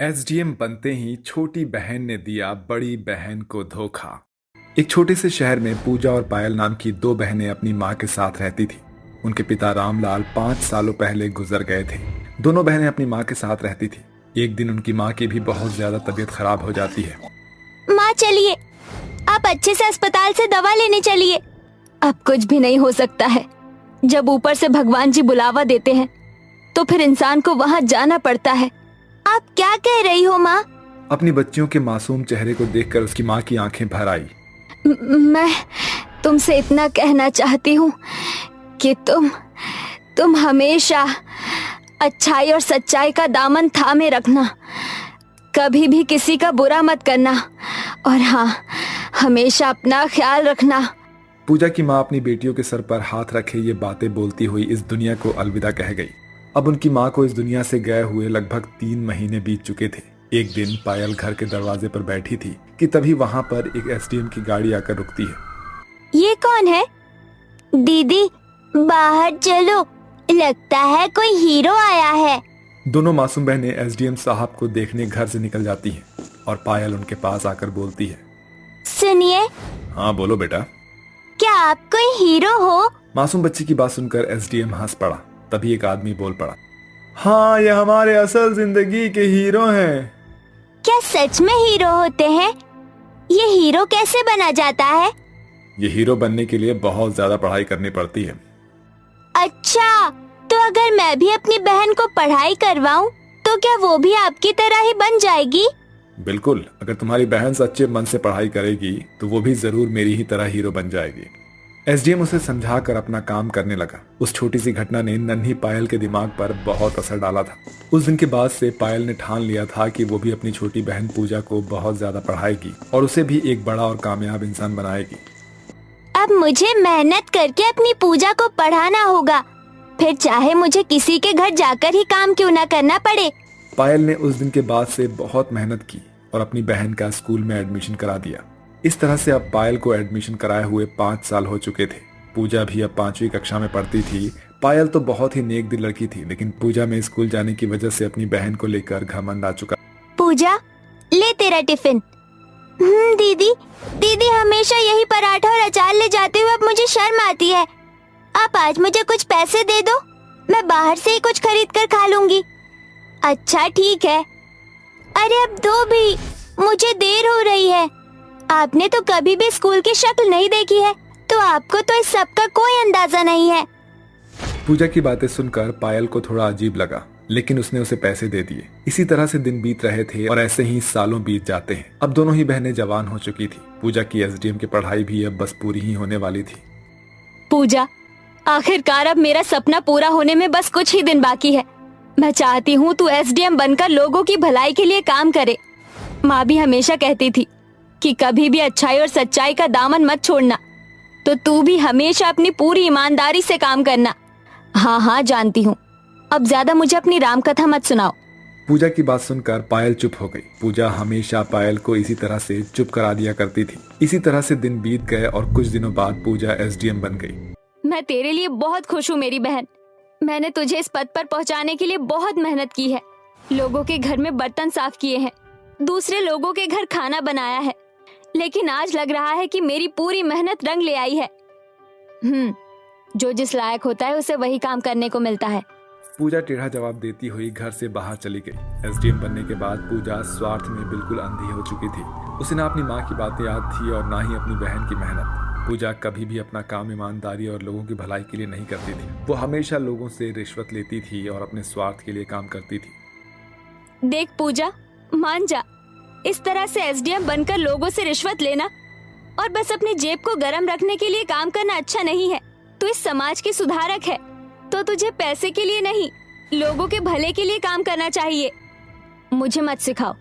SDM बनते ही छोटी बहन ने दिया बड़ी बहन को धोखा। एक छोटे से शहर में पूजा और पायल नाम की दो बहनें अपनी माँ के साथ रहती थी। उनके पिता रामलाल 5 सालों पहले गुजर गए थे। दोनों बहनें अपनी माँ के साथ रहती थी। एक दिन उनकी माँ की भी बहुत ज्यादा तबीयत खराब हो जाती है। माँ चलिए, आप अच्छे से अस्पताल से दवा लेने चलिए। अब कुछ भी नहीं हो सकता है। जब ऊपर से भगवान जी बुलावा देते हैं तो फिर इंसान को वहाँ जाना पड़ता है। आप क्या कह रही हो माँ? अपनी बच्चियों के मासूम चेहरे को देखकर उसकी माँ की आंखें भर आई। मैं तुमसे इतना कहना चाहती हूँ कि तुम हमेशा अच्छाई और सच्चाई का दामन थामे रखना। कभी भी किसी का बुरा मत करना और हाँ, हमेशा अपना ख्याल रखना। पूजा की माँ अपनी बेटियों के सर पर हाथ रखे ये बातें बोलती हुई इस दुनिया को अलविदा कह गई। अब उनकी माँ को इस दुनिया से गए हुए लगभग 3 महीने बीत चुके थे। एक दिन पायल घर के दरवाजे पर बैठी थी कि तभी वहाँ पर एक एसडीएम की गाड़ी आकर रुकती है। ये कौन है? दीदी बाहर चलो, लगता है कोई हीरो आया है। दोनों मासूम बहनें एसडीएम साहब को देखने घर से निकल जाती हैं और पायल उनके पास आकर बोलती है, सुनिए। हाँ बोलो बेटा। क्या आप कोई हीरो हो? मासूम बच्ची की बात सुनकर एसडीएम हंस पड़ा। तभी एक आदमी बोल पड़ा, हाँ ये हमारे असल जिंदगी के हीरो हैं। क्या सच में हीरो होते हैं? ये हीरो कैसे बना जाता है? ये हीरो बनने के लिए बहुत ज्यादा पढ़ाई करनी पड़ती है। अच्छा, तो अगर मैं भी अपनी बहन को पढ़ाई करवाऊं तो क्या वो भी आपकी तरह ही बन जाएगी? बिल्कुल, अगर तुम्हारी बहन सच्चे मन से पढ़ाई करेगी तो वो भी जरूर मेरी ही तरह हीरो बन जाएगी। एसडीएम उसे समझाकर अपना काम करने लगा। उस छोटी सी घटना ने नन्ही पायल के दिमाग पर बहुत असर डाला था। उस दिन के बाद से पायल ने ठान लिया था कि वो भी अपनी छोटी बहन पूजा को बहुत ज्यादा पढ़ाएगी और उसे भी एक बड़ा और कामयाब इंसान बनाएगी। अब मुझे मेहनत करके अपनी पूजा को पढ़ाना होगा, फिर चाहे मुझे किसी के घर जाकर ही काम क्यों ना करना पड़े। पायल ने उस दिन के बाद से बहुत मेहनत की और अपनी बहन का स्कूल में एडमिशन करा दिया। इस तरह से अब पायल को एडमिशन कराए हुए 5 साल हो चुके थे। पूजा भी अब 5वीं कक्षा में पढ़ती थी। पायल तो बहुत ही नेक दिल लड़की थी, लेकिन पूजा में स्कूल जाने की वजह से अपनी बहन को लेकर घमंड आ चुका। पूजा, ले तेरा टिफिन। दीदी दीदी हमेशा यही पराठा और अचार ले जाते हुए अब मुझे शर्म आती है। आप आज मुझे कुछ पैसे दे दो, मैं बाहर से ही कुछ खरीद कर खा लूंगी। अच्छा ठीक है। अरे अब दो भी, मुझे देर हो रही है। आपने तो कभी भी स्कूल की शक्ल नहीं देखी है, तो आपको तो इस सब का कोई अंदाजा नहीं है। पूजा की बातें सुनकर पायल को थोड़ा अजीब लगा, लेकिन उसने उसे पैसे दे दिए। इसी तरह से दिन बीत रहे थे और ऐसे ही सालों बीत जाते हैं। अब दोनों ही बहनें जवान हो चुकी थी। पूजा की एसडीएम की पढ़ाई भी अब बस पूरी ही होने वाली थी। पूजा, आखिरकार अब मेरा सपना पूरा होने में बस कुछ ही दिन बाकी है। मैं चाहती हूँ तू एसडीएम बनकर लोगों की भलाई के लिए काम करे। माँ भी हमेशा कहती थी कि कभी भी अच्छाई और सच्चाई का दामन मत छोड़ना, तो तू भी हमेशा अपनी पूरी ईमानदारी से काम करना। हाँ हाँ जानती हूँ, अब ज्यादा मुझे अपनी राम कथा मत सुनाओ। पूजा की बात सुनकर पायल चुप हो गई। पूजा हमेशा पायल को इसी तरह से चुप करा दिया करती थी। इसी तरह से दिन बीत गए और कुछ दिनों बाद पूजा एसडीएम बन गई। मैं तेरे लिए बहुत खुश हूँ मेरी बहन। मैंने तुझे इस पद पर पहुँचाने के लिए बहुत मेहनत की है। लोगों के घर में बर्तन साफ किए हैं, दूसरे लोगों के घर खाना बनाया है, लेकिन आज लग रहा है कि मेरी पूरी मेहनत रंग ले आई है। जो जिस लायक होता है उसे वही काम करने को मिलता है। पूजा टेढ़ा जवाब देती हुई घर से बाहर चली गई। एसडीएम बनने के बाद पूजा स्वार्थ में बिल्कुल अंधी हो चुकी थी। उसे ना अपनी माँ की बातें याद थी और ना ही अपनी बहन की मेहनत। पूजा कभी भी अपना काम ईमानदारी और लोगों की भलाई के लिए नहीं करती थी। वो हमेशा लोगों से रिश्वत लेती थी और अपने स्वार्थ के लिए काम करती थी। देख पूजा, मान जा, इस तरह से एसडीएम बनकर लोगों से रिश्वत लेना और बस अपनी जेब को गर्म रखने के लिए काम करना अच्छा नहीं है। तू इस समाज की सुधारक है, तो तुझे पैसे के लिए नहीं, लोगों के भले के लिए काम करना चाहिए। मुझे मत सिखाओ,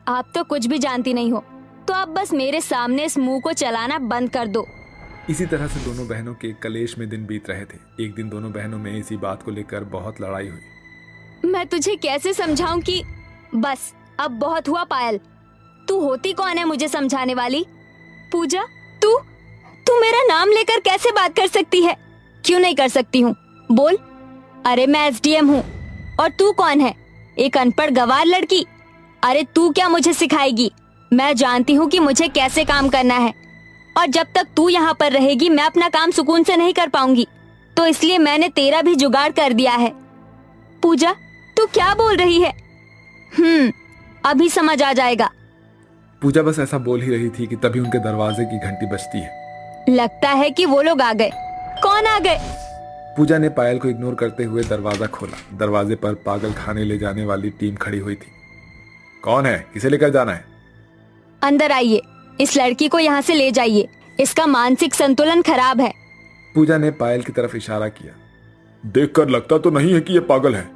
आप तो कुछ भी जानती नहीं हो, तो अब बस मेरे सामने इस मुंह को चलाना बंद कर दो। इसी तरह से दोनों बहनों के कलेश में दिन बीत रहे थे। एक दिन दोनों बहनों में इसी बात को लेकर बहुत लड़ाई हुई। मैं तुझे कैसे समझाऊं कि बस अब बहुत हुआ। पायल, तू होती कौन है मुझे समझाने वाली? पूजा, तू मेरा नाम लेकर कैसे बात कर सकती है? क्यों नहीं कर सकती हूँ, बोल। अरे मैं एसडीएम हूँ और तू कौन है? एक अनपढ़ गंवार लड़की। अरे तू क्या मुझे सिखाएगी? मैं जानती हूँ कि मुझे कैसे काम करना है, और जब तक तू यहाँ पर रहेगी मैं अपना काम सुकून से नहीं कर पाऊंगी, तो इसलिए मैंने तेरा भी जुगाड़ कर दिया है। पूजा, तू क्या बोल रही है? अभी समझ आ जाएगा। पूजा बस ऐसा बोल ही रही थी कि तभी उनके दरवाजे की घंटी बजती है। लगता है कि वो लोग आ गए। कौन आ गए? पूजा ने पायल को इग्नोर करते हुए दरवाजा खोला। दरवाजे पर पागल खाने ले जाने वाली टीम खड़ी हुई थी। कौन है? किसे लेकर जाना है? अंदर आइए, इस लड़की को यहाँ से ले जाइए, इसका मानसिक संतुलन खराब है। पूजा ने पायल की तरफ इशारा किया। देखकर लगता तो नहीं है कि ये पागल है,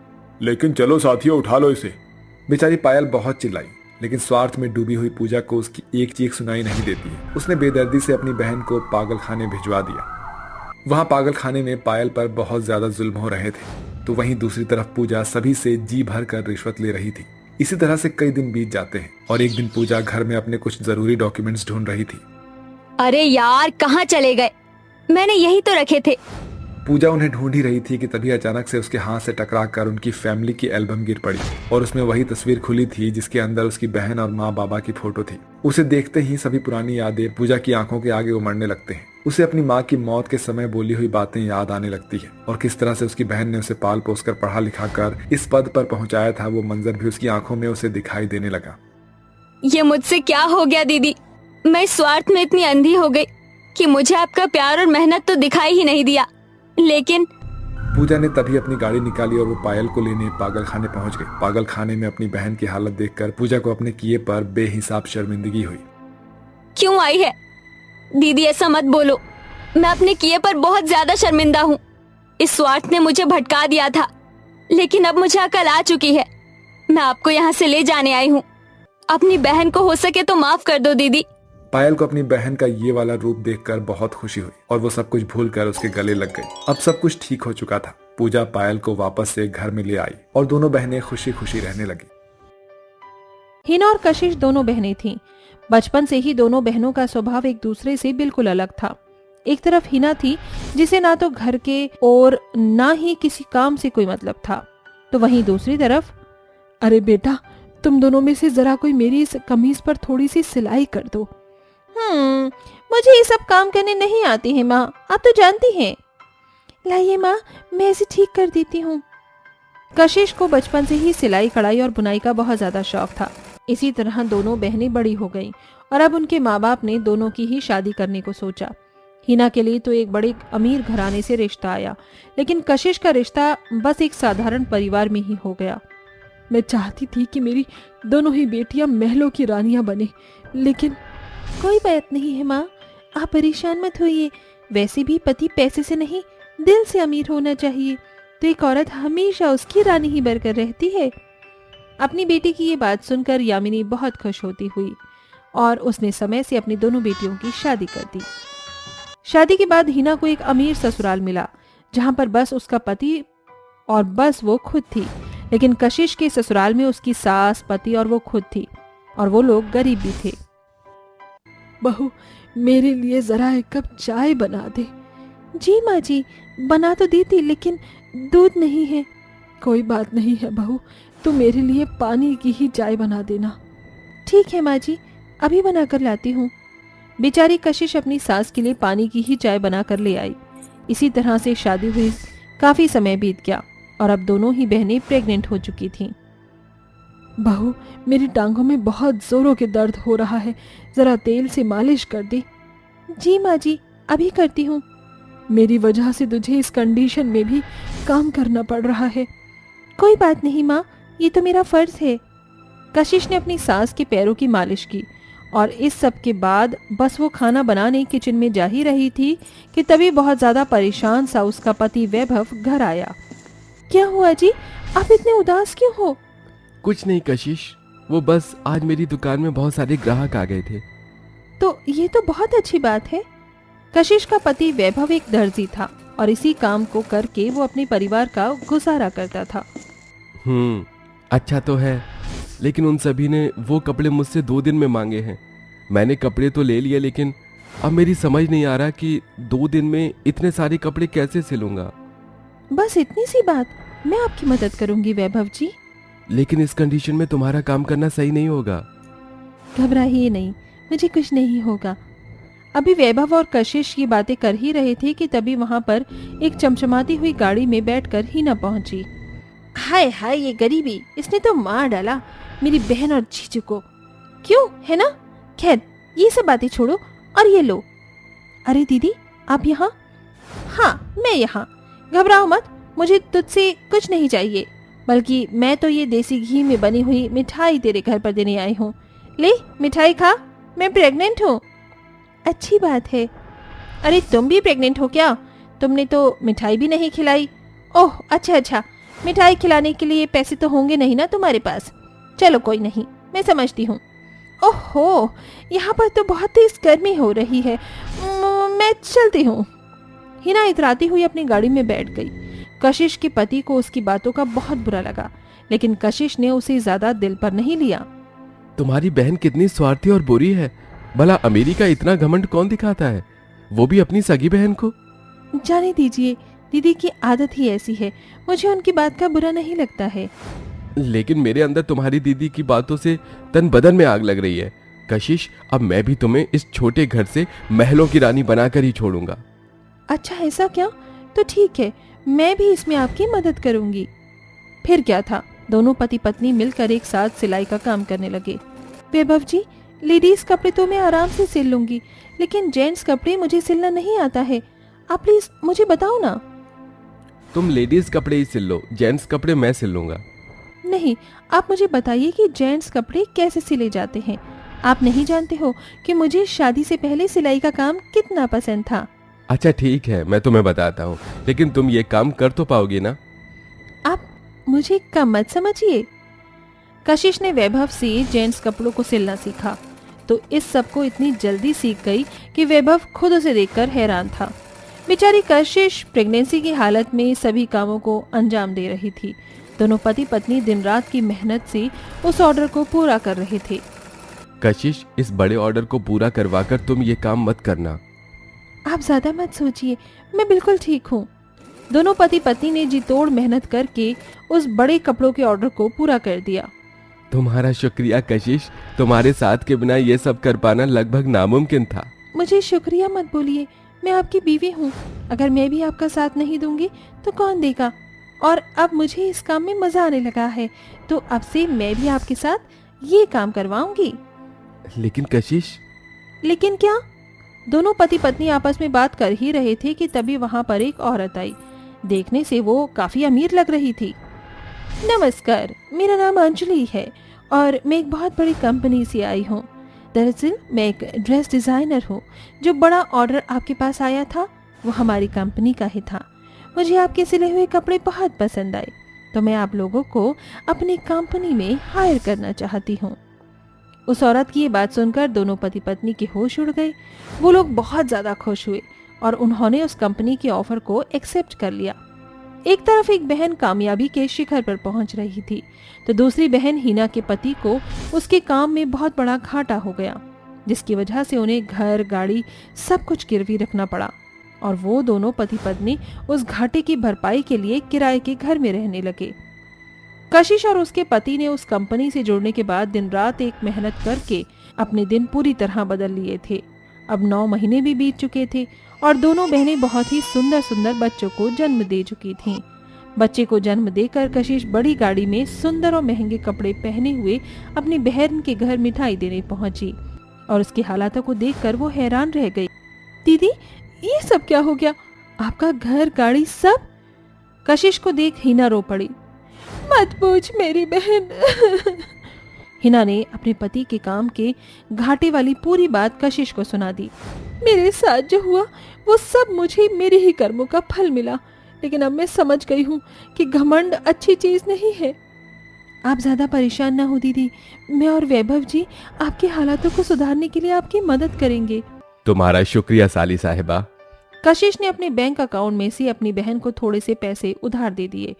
लेकिन चलो साथियों, उठा लो इसे। बेचारी पायल बहुत चिल्लाई, लेकिन स्वार्थ में डूबी हुई पूजा को उसकी एक चीख सुनाई नहीं देती है। उसने बेदर्दी से अपनी बहन को पागल खाने भिजवा दिया। वहां पागल खाने में पायल पर बहुत ज्यादा जुल्म हो रहे थे, तो वहीं दूसरी तरफ पूजा सभी से जी भर कर रिश्वत ले रही थी। इसी तरह से कई दिन बीत जाते हैं और एक दिन पूजा घर में अपने कुछ जरूरी डॉक्यूमेंट्स ढूंढ रही थी। अरे यार, कहाँ चले गए? मैंने यही तो रखे थे। पूजा उन्हें ढूंढ ही रही थी कि तभी अचानक से उसके हाथ से टकराकर उनकी फैमिली की एल्बम गिर पड़ी और उसमें वही तस्वीर खुली थी जिसके अंदर उसकी बहन और माँ बाबा की फोटो थी। उसे देखते ही सभी पुरानी यादें पूजा की आंखों के आगे उमड़ने लगते हैं। उसे अपनी माँ की मौत के समय बोली हुई बातें याद आने लगती है और किस तरह से उसकी बहन ने उसे पाल पोस कर पढ़ा लिखा कर इस पद पर पहुंचाया था, वो मंजर भी उसकी आंखों में उसे दिखाई देने लगा। ये मुझसे क्या हो गया दीदी? मैं स्वार्थ में इतनी अंधी हो गई कि मुझे आपका प्यार और मेहनत तो दिखाई ही नहीं दिया। लेकिन पूजा ने तभी अपनी गाड़ी निकाली और वो पायल को लेने पागल खाने पहुंच गई। पागल खाने में अपनी बहन की हालत देखकर पूजा को अपने किए पर बेहिसाब शर्मिंदगी हुई। क्यों आई है? दीदी ऐसा मत बोलो, मैं अपने किए पर बहुत ज्यादा शर्मिंदा हूँ। इस स्वार्थ ने मुझे भटका दिया था, लेकिन अब मुझे अकल आ चुकी है। मैं आपको यहाँ से ले जाने आई हूँ। अपनी बहन को हो सके तो माफ कर दो दीदी। पायल को अपनी बहन का ये वाला रूप देखकर बहुत खुशी हुई और वो सब कुछ भूलकर उसके गले लग गई। अब सब कुछ ठीक हो चुका था। पूजा पायल को वापस से घर में ले आई और दोनों बहनें खुशी खुशी रहने लगी। हिना और कशिश दोनों बहनें थीं। बचपन से ही दोनों बहनों का स्वभाव एक दूसरे से बिल्कुल अलग था। एक तरफ हिना थी जिसे ना तो घर के और ना ही किसी काम से कोई मतलब था, तो वहीं दूसरी तरफ, अरे बेटा, तुम दोनों में से जरा कोई मेरी इस कमीज पर थोड़ी सी सिलाई कर दो। मुझे ये सब काम करने नहीं आती है माँ, आप तो जानती हैं। लाइए माँ, मैं इसे ठीक कर देती हूँ। कशिश को बचपन से ही सिलाई कढ़ाई और बुनाई का बहुत ज्यादा शौक था। इसी तरह दोनों बहनें बड़ी हो गईं और अब उनके माँ बाप ने दोनों की ही शादी करने को सोचा। हिना के लिए तो एक बड़े अमीर घराने से रिश्ता आया, लेकिन कशिश का रिश्ता बस एक साधारण परिवार में ही हो गया। मैं चाहती थी कि मेरी दोनों ही बेटियां महलों की रानियां बने, लेकिन कोई बात नहीं है माँ, आप परेशान मत होइए। वैसे भी पति पैसे से नहीं, दिल से अमीर होना चाहिए, तो एक औरत हमेशा उसकी रानी ही बनकर रहती है। अपनी बेटी की ये बात सुनकर यामिनी बहुत खुश होती हुई और उसने समय से अपनी दोनों बेटियों की शादी कर दी। शादी के बाद हिना को एक अमीर ससुराल मिला, जहां पर बस उसका पति और बस वो खुद थी। लेकिन कशिश के ससुराल में उसकी सास, पति और वो खुद थी, और वो लोग गरीब भी थे। बहू, मेरे लिए जरा एक कप चाय बना दे। जी माँ जी, बना तो दी थी, लेकिन दूध नहीं है। कोई बात नहीं है बहू, तो मेरे लिए पानी की ही चाय बना देना। ठीक है माँ जी, अभी बना कर लाती हूँ। बेचारी कशिश अपनी सास के लिए पानी की ही चाय बना कर ले आई। इसी तरह से शादी हुई काफी समय बीत गया और अब दोनों ही बहनें प्रेग्नेंट हो चुकी थीं। बहू, मेरी टांगों में बहुत जोरों के दर्द हो रहा है, जरा तेल से मालिश कर दे। जी माँ जी, अभी करती हूँ। मेरी वजह से तुझे इस कंडीशन में भी काम करना पड़ रहा है। कोई बात नहीं माँ, ये तो मेरा फर्ज है। कशिश ने अपनी सास के पैरों की मालिश की और इस सब के बाद बस वो खाना बनाने किचन में जा ही रही थी कि तभी बहुत ज्यादा परेशान सा उसका पति वैभव घर आया। क्या हुआ जी, आप इतने उदास क्यों हो? कुछ नहीं कशिश, वो बस आज मेरी दुकान में बहुत सारे ग्राहक आ गए थे। तो ये तो बहुत अच्छी बात है। कशिश का पति वैभव एक दर्जी था और इसी काम को करके वो अपने परिवार का गुजारा करता था। अच्छा तो है, लेकिन उन सभी ने वो कपड़े मुझसे 2 दिन में मांगे हैं। मैंने कपड़े तो ले लिए, लेकिन अब मेरी समझ नहीं आ रहा कि 2 दिन में इतने सारे कपड़े कैसे सिलूंगा। बस इतनी सी बात, मैं आपकी मदद करूंगी वैभव जी। लेकिन इस कंडीशन में तुम्हारा काम करना सही नहीं होगा। घबराइए नहीं, मुझे कुछ नहीं होगा। अभी वैभव और कशिश ये बातें कर ही रहे थे कि तभी वहां पर एक चमचमाती हुई गाड़ी में बैठकर हीना पहुंची। हाय हाय, ये गरीबी, इसने तो मार डाला मेरी बहन और जीजू को। क्यों, है ना? खैर, ये सब बातें छोड़ो और ये लो। अरे दीदी, आप यहाँ? हाँ, मैं यहाँ। घबराओ मत, मुझे तुझसे कुछ नहीं चाहिए, बल्कि मैं तो ये देसी घी में बनी हुई मिठाई तेरे घर पर देने आई हूँ। ले, मिठाई खा, मैं प्रेग्नेंट हूँ। अच्छी बात है। अरे तुम भी प्रेग्नेंट हो क्या? तुमने तो मिठाई भी नहीं खिलाई। ओह अच्छा, मिठाई खिलाने के लिए पैसे तो होंगे नहीं ना तुम्हारे पास। चलो कोई नहीं, मैं समझती हूँ। ओहो, यहाँ पर तो बहुत तेज गर्मी हो रही है, मैं चलती हूँ। हिना इतराती हुई अपनी गाड़ी में बैठ गई। कशिश के पति को उसकी बातों का बहुत बुरा लगा, लेकिन कशिश ने उसे ज्यादा दिल पर नहीं लिया। तुम्हारी बहन कितनी स्वार्थी और बुरी है। भला अमीरी का इतना घमंड कौन दिखाता है, वो भी अपनी सगी बहन को। जाने दीजिए, दीदी की आदत ही ऐसी है, मुझे उनकी बात का बुरा नहीं लगता है। लेकिन मेरे अंदर तुम्हारी दीदी की बातों से तन बदन में आग लग रही है। कशिश, अब मैं भी तुम्हें इस छोटे घर से महलों की रानी बनाकर ही छोड़ूंगा। अच्छा, ऐसा क्या? तो ठीक है, मैं भी इसमें आपकी मदद करूंगी। फिर क्या था, दोनों पति पत्नी मिलकर एक साथ सिलाई का काम करने लगे। वैभव जी, लेडीज कपड़े तो मैं आराम से सिल लूंगी, लेकिन जेंट्स कपड़े मुझे सिलना नहीं आता है। आप प्लीज मुझे बताओ ना। तुम लेडीज कपड़े ही सिल लो, जेंट्स कपड़े मैं सिल लूंगा। नहीं, आप मुझे बताइए कि जेंट्स कपड़े कैसे सिले जाते हैं। आप नहीं जानते हो कि मुझे शादी से पहले सिलाई का काम कितना पसंद था। अच्छा ठीक है, मैं तुम्हें बताता हूँ, लेकिन तुम ये काम कर तो पाओगी ना? आप मुझे कम मत समझिए। कशिश ने वैभव से जेंट्स कपड़ों को सिलना सीखा, तो इस सब को इतनी जल्दी सीख गई कि वैभव खुद उसे देखकर हैरान था। बेचारी कशिश प्रेगनेंसी की हालत में सभी कामों को अंजाम दे रही थी। दोनों पति पत्नी दिन रात की मेहनत से उस ऑर्डर को पूरा कर रहे थे। कशिश, इस बड़े ऑर्डर को पूरा करवाकर तुम ये काम मत करना। आप ज्यादा मत सोचिए, मैं बिल्कुल ठीक हूँ। दोनों पति पत्नी ने जी तोड़ मेहनत करके उस बड़े कपड़ों के ऑर्डर को पूरा कर दिया। तुम्हारा शुक्रिया कशिश, तुम्हारे साथ के बिना ये सब कर पाना लगभग नामुमकिन था। मुझे शुक्रिया मत बोलिए, मैं आपकी बीवी हूँ। अगर मैं भी आपका साथ नहीं दूंगी तो कौन देगा? और अब मुझे इस काम में मजा आने लगा है, तो अब से मैं भी आपके साथ ये काम करवाऊंगी। लेकिन कशिश। लेकिन क्या? दोनों पति पत्नी आपस में बात कर ही रहे थे कि तभी वहां पर एक औरत आई। देखने से वो काफी अमीर लग रही थी। नमस्कार, मेरा नाम अंजलि है और मैं एक बहुत बड़ी कंपनी से आई हूँ। दरअसल मैं एक ड्रेस डिजाइनर हूँ। जो बड़ा ऑर्डर आपके पास आया था वो हमारी कंपनी का ही था। मुझे आपके सिले हुए कपड़े बहुत पसंद आए, तो मैं आप लोगों को अपनी कंपनी में हायर करना चाहती हूँ। उस औरत की ये बात सुनकर दोनों पति पत्नी के होश उड़ गए। वो लोग बहुत ज्यादा खुश हुए और उन्होंने उस कंपनी के ऑफर को एक्सेप्ट कर लिया। एक तरफ एक बहन कामयाबी के शिखर पर पहुंच रही थी, तो दूसरी बहन हिना के पति को उसके काम में बहुत बड़ा घाटा हो गया, जिसकी वजह से उन्हें घर, गाड़ी सब कुछ गिरवी रखना पड़ा और वो दोनों पति पत्नी उस घाटे की भरपाई के लिए किराए के घर में रहने लगे। कशिश और उसके पति ने उस कंपनी से जुड़ने के बाद दिन रात एक मेहनत करके अपने दिन पूरी तरह बदल लिए थे। अब 9 महीने भी बीत चुके थे और दोनों बहनें बहुत ही सुंदर सुंदर बच्चों को जन्म दे चुकी थीं। बच्चे को जन्म देकर कशिश बड़ी गाड़ी में सुंदर और महंगे कपड़े पहने हुए अपनी बहन के घर मिठाई देने पहुंची और उसकी हालातों को देखकर वो हैरान रह गई। दीदी, ये सब क्या हो गया? आपका घर, गाड़ी सब? कशिश को देख हिना रो पड़ी। मत पूछ मेरी बहन। हिना ने अपने पति के काम के घाटे वाली पूरी बात कशिश को सुना दी। मेरे साथ जो हुआ वो सब मुझे मेरे ही कर्मों का फल मिला, लेकिन अब मैं समझ गई हूँ कि घमंड अच्छी चीज नहीं है। आप ज्यादा परेशान ना हो दीदी, मैं और वैभव जी आपके हालातों को सुधारने के लिए आपकी मदद करेंगे। तुम्हारा शुक्रिया साली साहिबा। कशिश ने अपने बैंक अकाउंट में से अपनी बहन को थोड़े से पैसे उधार दे दिए,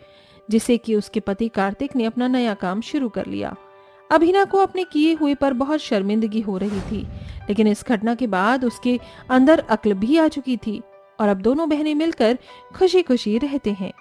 जिससे कि उसके पति कार्तिक ने अपना नया काम शुरू कर लिया। अब हिना को अपने किए हुए पर बहुत शर्मिंदगी हो रही थी, लेकिन इस घटना के बाद उसके अंदर अक्ल भी आ चुकी थी और अब दोनों बहनें मिलकर खुशी खुशी रहते हैं।